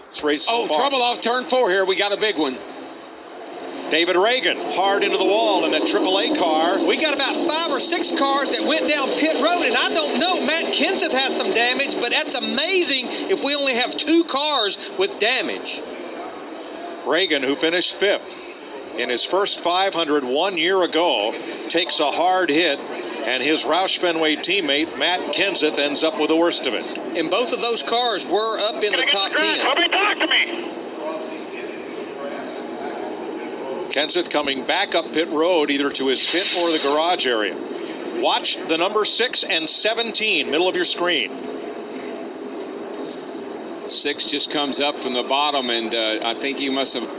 This race so Oh, far. trouble off turn 4 here. We got a big one. David Reagan hard into the wall in that AAA car. We got about 5 or 6 cars that went down pit road, and I don't know. Matt Kenseth has some damage, but that's amazing if we only have 2 cars with damage. Reagan, who finished 5th in his first 500 1 year ago, takes a hard hit, and his Roush Fenway teammate, Matt Kenseth, ends up with the worst of it. And both of those cars were up in the top 10. Somebody talk to me. Kenseth coming back up pit road, either to his pit or the garage area. Watch the number 6 and 17, middle of your screen. 6 just comes up from the bottom, and I think he must have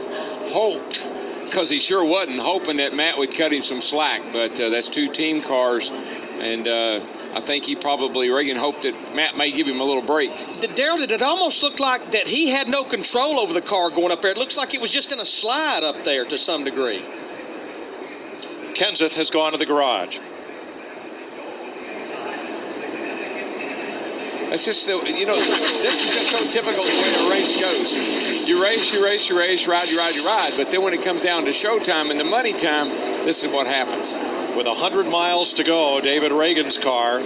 hoped, because he sure wasn't hoping that Matt would cut him some slack. But that's 2 team cars, and I think Reagan hoped that Matt may give him a little break. Darrell, did it almost look like that he had no control over the car going up there? It looks like it was just in a slide up there to some degree. Kenseth has gone to the garage. That's just, this is just so typical the way a race goes. You race, ride. But then when it comes down to showtime and the money time, this is what happens. With 100 miles to go, David Reagan's car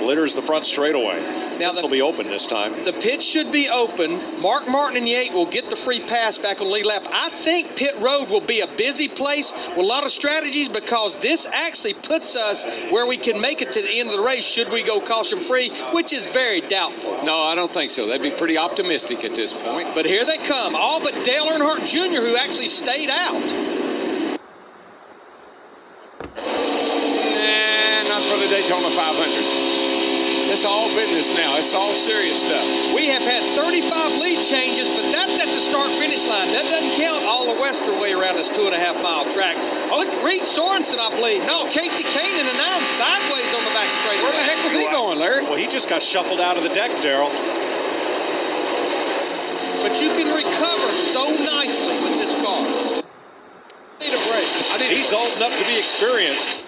litters the front straightaway. Now this will be open this time. The pit should be open. Mark Martin and Yates will get the free pass back on the lead lap. I think pit road will be a busy place with a lot of strategies, because this actually puts us where we can make it to the end of the race should we go caution free, which is very doubtful. No, I don't think so. That'd be pretty optimistic at this point. But here they come, all but Dale Earnhardt Jr., who actually stayed out. Not for the Daytona 500. It's all business now. It's all serious stuff. We have had 35 lead changes, but that's at the start-finish line. That doesn't count all the western way around this 2.5-mile track. Oh, look, Reed Sorensen, I believe. No, Casey Kane and the 9 sideways on the back straightaway. Where the heck was he going, Larry? Well, he just got shuffled out of the deck, Darrell. But you can recover so nicely with this car. Need a break. He's old enough to be experienced.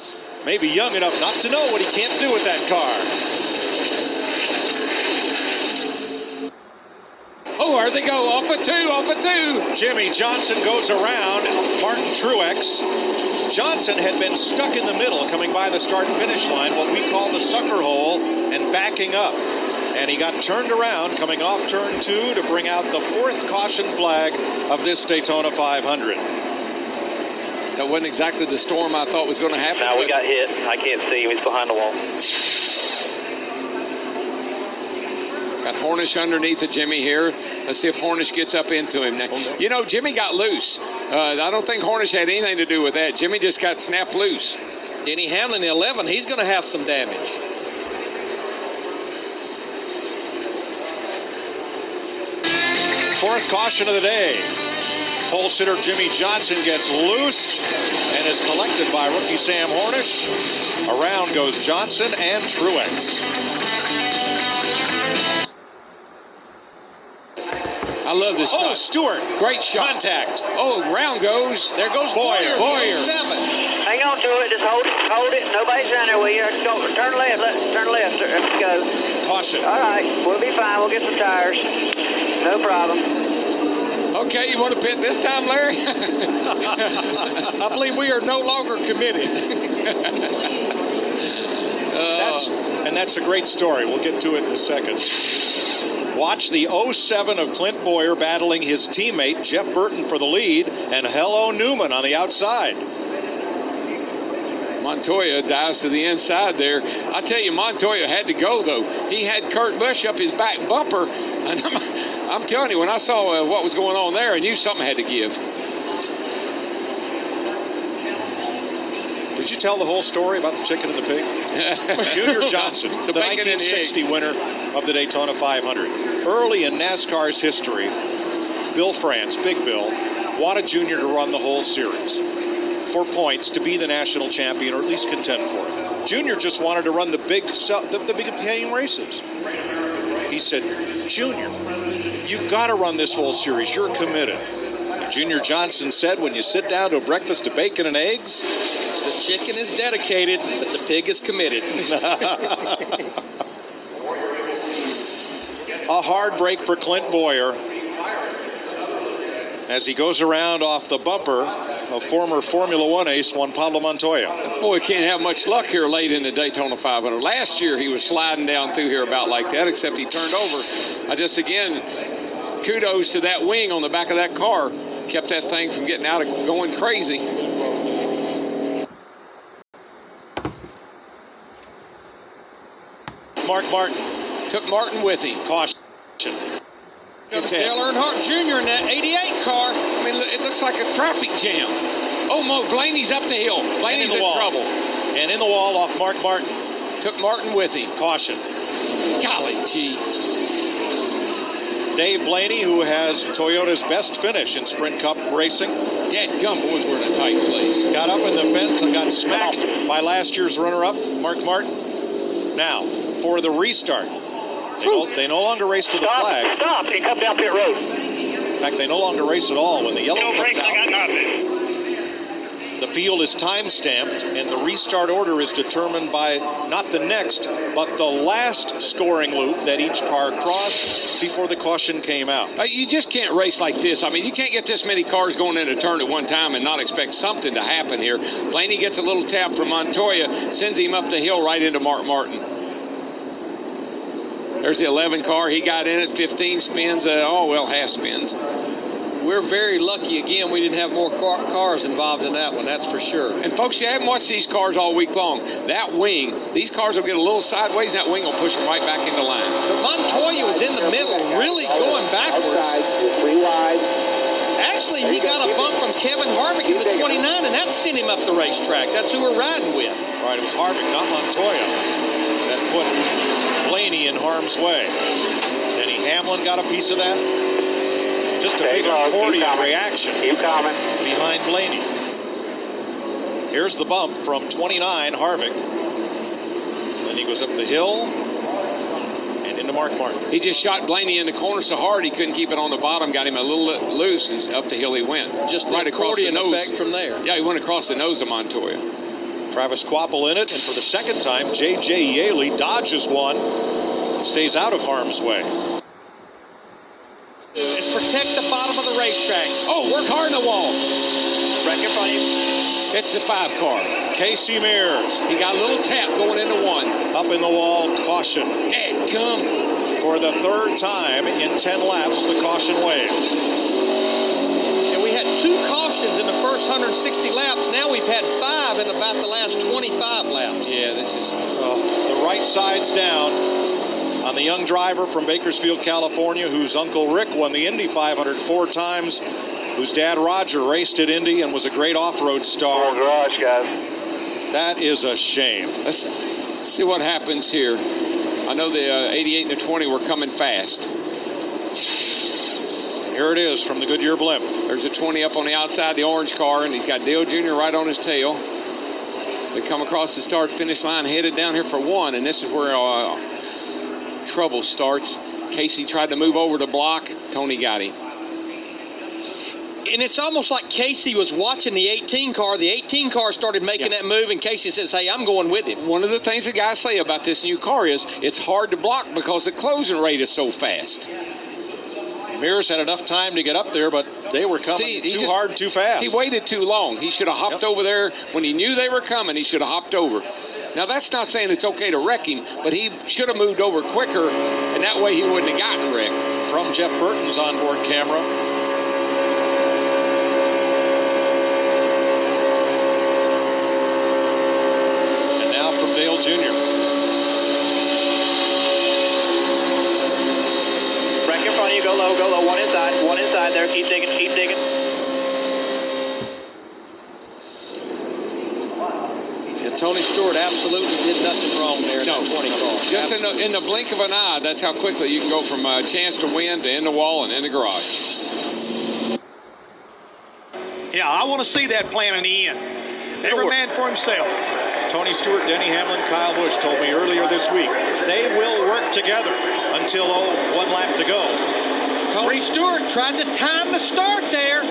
Maybe young enough not to know what he can't do with that car. Oh, there they go. Off a 2. Jimmy Johnson goes around Martin Truex. Johnson had been stuck in the middle coming by the start-finish line, what we call the sucker hole, and backing up. And he got turned around coming off turn 2 to bring out the 4th caution flag of this Daytona 500. That wasn't exactly the storm I thought was going to happen. No, we got hit. I can't see him. He's behind the wall. Got Hornish underneath of Jimmy here. Let's see if Hornish gets up into him. Now, Jimmy got loose. I don't think Hornish had anything to do with that. Jimmy just got snapped loose. Denny Hamlin, the 11, he's going to have some damage. Fourth caution of the day. Pole sitter Jimmy Johnson gets loose and is collected by rookie Sam Hornish. Around goes Johnson and Truex. I love this Oh, shot. Stewart. Great shot. Contact. Oh, round goes. There goes Boyer. 7. Hang on to it. Just hold it. Nobody's down there with you. Go, turn left. Turn left. Let's go. Caution. All right. We'll be fine. We'll get some tires. No problem. Okay, you want to pit this time, Larry? I believe we are no longer committed. That's a great story. We'll get to it in a second. Watch the 07 of Clint Boyer battling his teammate Jeff Burton for the lead, and Hello Newman on the outside. Montoya dives to the inside there. I tell you, Montoya had to go, though. He had Kurt Busch up his back bumper. And I'm telling you, when I saw what was going on there, I knew something had to give. Did you tell the whole story about the chicken and the pig? Junior Johnson, the 1960 winner of the Daytona 500. Early in NASCAR's history, Bill France, Big Bill, wanted Junior to run the whole series for points to be the national champion, or at least contend for it. Junior just wanted to run the big paying races. He said, Junior, you've got to run this whole series. You're committed. And Junior Johnson said, when you sit down to a breakfast of bacon and eggs, the chicken is dedicated, but the pig is committed. A hard break for Clint Boyer as he goes around off the bumper of former Formula One ace Juan Pablo Montoya. That boy can't have much luck here late in the Daytona 500. Last year he was sliding down through here about like that, except he turned over. Again, kudos to that wing on the back of that car. Kept that thing from getting out of going crazy. Mark Martin. Took Martin with him. Caution. Dale Earnhardt Jr. in that 88 car. I mean, it looks like a traffic jam. Oh, Mo, Blaney's up the hill. Blaney's in trouble. And in the wall off Mark Martin. Took Martin with him. Caution. Golly gee. Dave Blaney, who has Toyota's best finish in Sprint Cup racing. Dadgum, boys, we're in a tight place. Got up in the fence and got smacked by last year's runner-up, Mark Martin. Now, for the restart. They no longer race to the flag. Stop. He comes down pit road. In fact, they no longer race at all. When the yellow comes out, I got nothing. the field is time-stamped, and the restart order is determined by not the next, but the last scoring loop that each car crossed before the caution came out. You just can't race like this. I mean, you can't get this many cars going in a turn at one time and not expect something to happen here. Blaney gets a little tap from Montoya, sends him up the hill right into Mark Martin. There's the 11 car. He got in it, 15 spins. Half spins. We're very lucky, again, we didn't have more cars involved in that one, that's for sure. And folks, you haven't watched these cars all week long. That wing, these cars will get a little sideways, and that wing will push them right back into line. But Montoya was in the middle, really going backwards. Actually, he got a bump from Kevin Harvick in the 29, and that sent him up the racetrack. That's who we're riding with. All right, it was Harvick, not Montoya, that put Blaney in harm's way. Denny Hamlin got a piece of that. Just a big accordion reaction behind Blaney. Here's the bump from 29, Harvick. Then he goes up the hill and into Mark Martin. He just shot Blaney in the corner so hard he couldn't keep it on the bottom, got him a little loose, and up the hill he went. Just right the accordion effect from there. Yeah, he went across the nose of Montoya. Travis Quapple in it, and for the second time, J.J. Yaley dodges one and stays out of harm's way. Is protect the bottom of the racetrack. Oh, work hard in the wall. Right in front of you. It's the 5 car. Casey Mears. He got a little tap going into one. Up in the wall, caution. Dadgum. For the third time in 10 laps, the caution waves. And we had 2 cautions in the first 160 laps. Now we've had 5 in about the last 25 laps. Yeah, this is... the right side's down on the young driver from Bakersfield, California, whose Uncle Rick won the Indy 500 4 times, whose dad Roger raced at Indy and was a great off-road star. Garage, guys. That is a shame. Let's see what happens here. I know the 88 and the 20 were coming fast. Here it is from the Goodyear blimp. There's a 20 up on the outside, the orange car, and he's got Dale Jr. right on his tail. They come across the start-finish line, headed down here for 1, and this is where trouble starts. Casey tried to move over to block. Tony got him. And it's almost like Casey was watching the 18 car. The 18 car started making that move, and Casey says, hey, I'm going with him. One of the things the guys say about this new car is it's hard to block because the closing rate is so fast. Mears had enough time to get up there, but they were coming too hard, too fast. He waited too long. He should have hopped over there. When he knew they were coming, he should have hopped over. Now, that's not saying it's okay to wreck him, but he should have moved over quicker, and that way he wouldn't have gotten wrecked. From Jeff Burton's onboard camera. And now from Dale Jr. Wreck in front of you. Go low, go low. One inside there. Keep digging, keep digging. Tony Stewart absolutely did nothing wrong there in that 20 car. Just in the blink of an eye, that's how quickly you can go from a chance to win to in the wall and in the garage. Yeah, I want to see that plan in the end. Every man for himself. Tony Stewart, Denny Hamlin, Kyle Busch told me earlier this week, they will work together until, 1 lap to go. Tony Stewart tried to time the start there.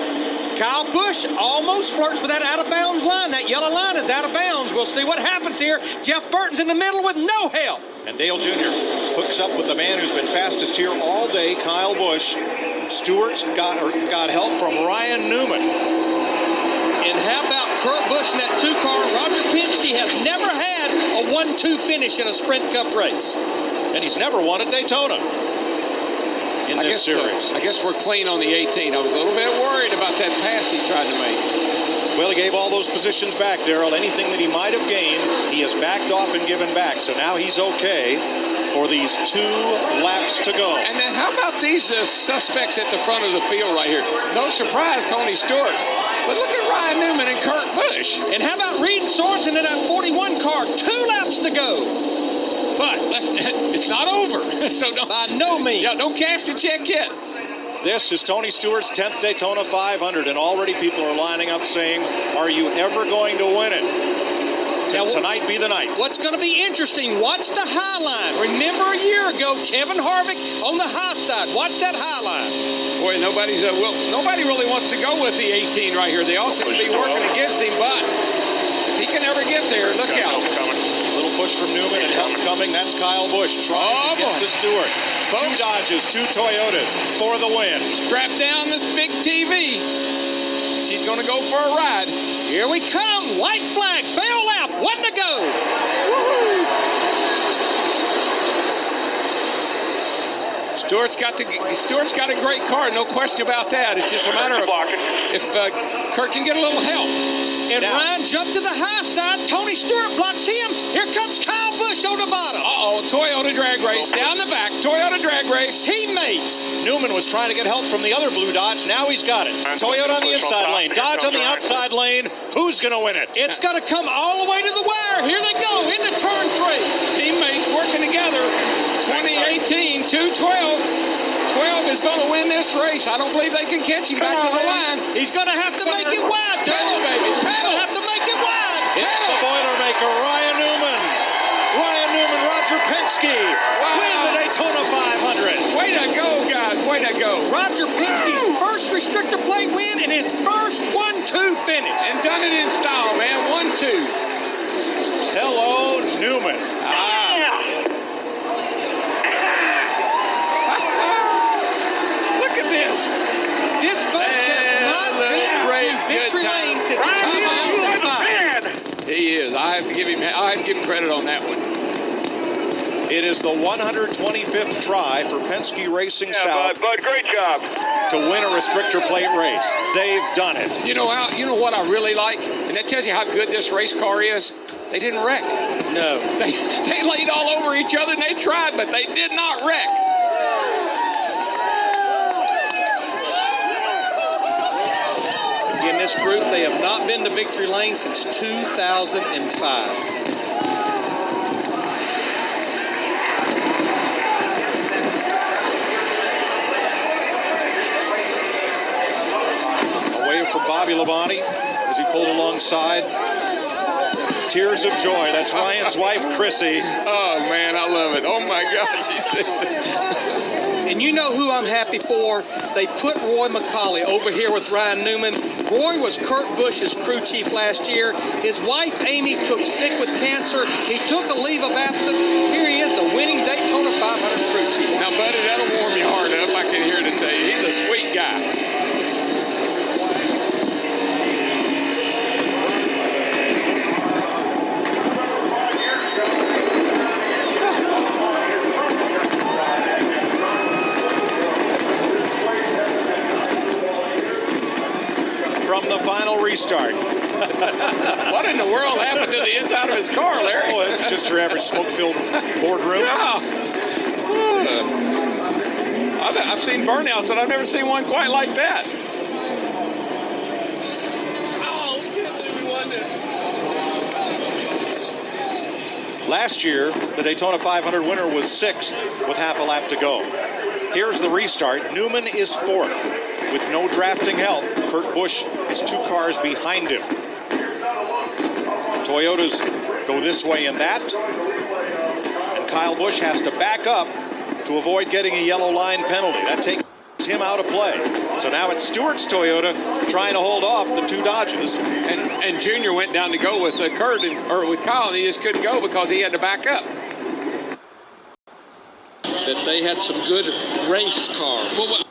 Kyle Busch almost flirts with that out-of-bounds line. That yellow line is out of bounds. We'll see what happens here. Jeff Burton's in the middle with no help. And Dale Jr. hooks up with the man who's been fastest here all day, Kyle Busch. Stewart's got help from Ryan Newman. And how about Kurt Busch in that 2-car? Roger Penske has never had a 1-2 finish in a Sprint Cup race. And he's never won at Daytona in this series. I guess we're clean on the 18. I was a little bit worried about that pass he tried to make. Well, he gave all those positions back, Darrell. Anything that he might have gained, he has backed off and given back. So now he's okay for these 2 laps to go. And then how about these suspects at the front of the field right here? No surprise, Tony Stewart. But look at Ryan Newman and Kurt Busch. And how about Reed Sorensen in that 41 car? 2 laps to go. But it's not over. So by no means. Yeah, don't cash the check yet. This is Tony Stewart's 10th Daytona 500, and already people are lining up saying, are you ever going to win it? Can tonight be the night? What's going to be interesting, watch the high line. Remember a year ago, Kevin Harvick on the high side. Watch that high line. Boy, nobody really wants to go with the 18 right here. They all seem to be working against him, but if he can ever get there, look out. Push from Newman and help coming. That's Kyle Busch trying to get to Stewart. Folks, 2 Dodges, 2 Toyotas for the win. Strap down this big TV. She's going to go for a ride. Here we come. White flag. Bail lap. 1 to go. Woohoo! Stewart's got a great car. No question about that. It's just a matter of if Kurt can get a little help. And now, Ryan jumped to the high side. Tony Stewart blocks him. Here comes Kyle Busch on the bottom. Toyota drag race down the back. Toyota drag race. Teammates. Newman was trying to get help from the other blue Dodge. Now he's got it. Toyota on the inside lane. Dodge on the outside lane. Who's going to win it? It's going to come all the way to the wire. Here they go into turn 3. Teammates working together. 2018, 212. 12 is going to win this race. I don't believe they can catch him back to the line. He's going to have to make it wide, Pedal, baby. He's going to have to make it wide. It's the Boilermaker, Ryan Newman. Ryan Newman, Roger Penske win the Daytona 500. Way to go, guys. Way to go. Roger Penske's first restrictor plate win and his first 1-2 finish. And done it in style, man. 1-2. Hello, Newman. Look at this. This folks has not been in victory lane since 2005. He is. I have to give him credit on that one. It is the 125th try for Penske Racing South. Bud, great job. To win a restrictor plate race. They've done it. You know what I really like? And that tells you how good this race car is. They didn't wreck. No. They laid all over each other and they tried, but they did not wreck. In this group, they have not been to victory lane since 2005. From Bobby Labonte as he pulled alongside. Tears of joy. That's Ryan's wife, Chrissy. Oh, man, I love it. Oh, my gosh. And you know who I'm happy for? They put Roy McCauley over here with Ryan Newman. Roy was Kurt Busch's crew chief last year. His wife, Amy, took sick with cancer. He took a leave of absence. Here he is, the winning Daytona 500 crew chief. Now, buddy, that'll warm your heart up. I can hear it tell you. He's a sweet guy. Final restart. What in the world happened to the inside of his car, Larry? Oh, it's just your average smoke-filled boardroom. Yeah. I've seen burnouts, but I've never seen one quite like that. Oh, we can't believe we won this. Last year, the Daytona 500 winner was 6th with half a lap to go. Here's the restart. Newman is 4th. With no drafting help, Kurt Busch is 2 cars behind him. Toyotas go this way and that. And Kyle Busch has to back up to avoid getting a yellow line penalty. That takes him out of play. So now it's Stewart's Toyota trying to hold off the 2 Dodges. And Junior went down to go with Kurt or with Kyle, and he just couldn't go because he had to back up. that they had some good race cars. Well,